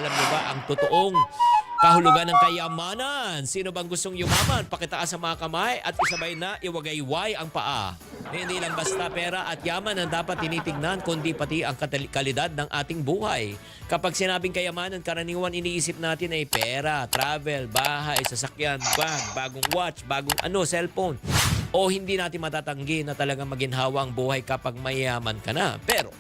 alam niyo ba ang totoong kahulugan ng kayamanan? Sino bang gustong yumaman? Pakitaas sa mga kamay at isabay na iwagayway ang paa. Hindi lang basta pera at yaman ang dapat tinitignan, kundi pati ang kalidad ng ating buhay. Kapag sinabing kayamanan, karaniwan iniisip natin ay pera, travel, bahay, sasakyan, bag, bagong watch, bagong cellphone. O hindi natin matatanggi na talagang maginhawa ang buhay kapag mayaman ka na. Pero,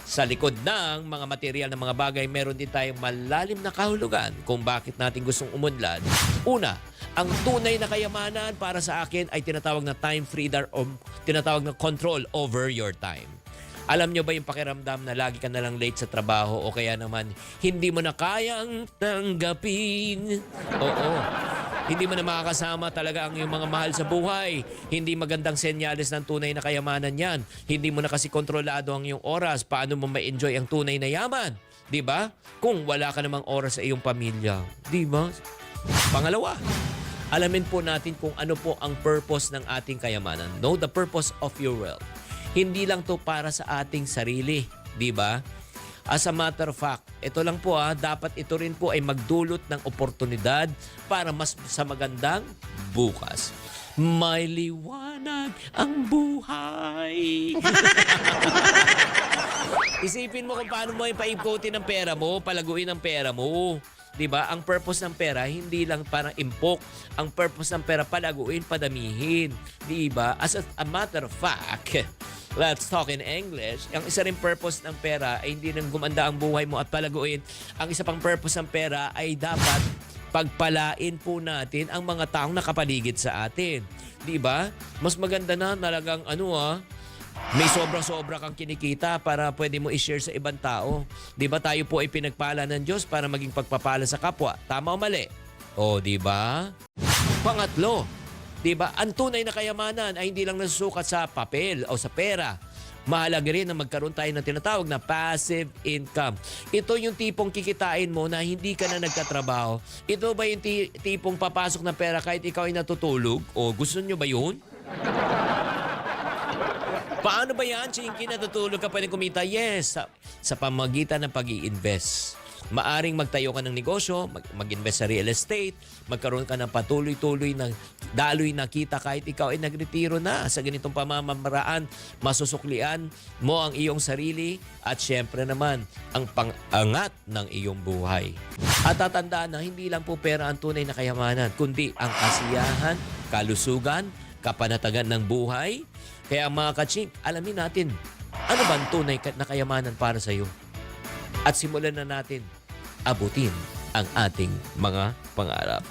sa likod ng mga material ng mga bagay, meron din tayong malalim na kahulugan kung bakit natin gustong umunlad. Una, ang tunay na kayamanan para sa akin ay tinatawag na time freedom o tinatawag na control over your time. Alam nyo ba yung pakiramdam na lagi ka na lang late sa trabaho o kaya naman hindi mo na kayang tanggapin? Oo. Hindi mo na makakasama talaga ang iyong mga mahal sa buhay. Hindi magandang senyales ng tunay na kayamanan yan. Hindi mo na kasi kontrolado ang iyong oras. Paano mo ma-enjoy ang tunay na yaman? Di ba? Kung wala ka namang oras sa iyong pamilya. Di ba? Pangalawa, alamin po natin kung ano po ang purpose ng ating kayamanan. Know the purpose of your wealth. Hindi lang to para sa ating sarili. Di ba? As a matter of fact, ito lang po dapat ito rin po ay magdulot ng oportunidad para mas sa magandang bukas. May liwanag ang buhay. Isipin mo kung paano mo ipaikutin ang pera mo, palaguin ang pera mo. Diba? Ang purpose ng pera, hindi lang parang impok. Ang purpose ng pera, palaguin, padamihin. Diba? As a matter of fact, let's talk in English. Ang isa rin purpose ng pera ay hindi nang gumanda ang buhay mo at palaguin. Ang isa pang purpose ng pera ay dapat pagpalain po natin ang mga taong nakapaligid sa atin. Diba? Mas maganda na talagang may sobra-sobra kang kinikita para pwede mo i-share sa ibang tao. Di ba tayo po ay pinagpala ng Diyos para maging pagpapala sa kapwa? Tama o mali? O, di ba? Pangatlo, di ba? Ang tunay na kayamanan ay hindi lang nasusukat sa papel o sa pera. Mahalaga rin na magkaroon tayo ng tinatawag na passive income. Ito yung tipong kikitain mo na hindi ka na nagtatrabaho. Ito ba yung tipong papasok na pera kahit ikaw ay natutulog? O gusto nyo ba yun? Paano ba yan? Chinky, natutulog ka pwede kumita? Yes, sa pamagitan ng pag-i-invest. Maaring magtayo ka ng negosyo, mag-invest sa real estate, magkaroon ka ng patuloy-tuloy ng daloy na kita kahit ikaw ay nagretiro na. Sa ganitong pamamaraan, masusuklian mo ang iyong sarili at syempre naman ang pang-angat ng iyong buhay. At tatandaan na hindi lang po pera ang tunay na kayamanan, kundi ang kasiyahan, kalusugan, kapanatagan ng buhay. Kaya mga kaching, alamin natin, ano ba ang tunay na kayamanan para sa iyo? At simulan na natin abutin ang ating mga pangarap.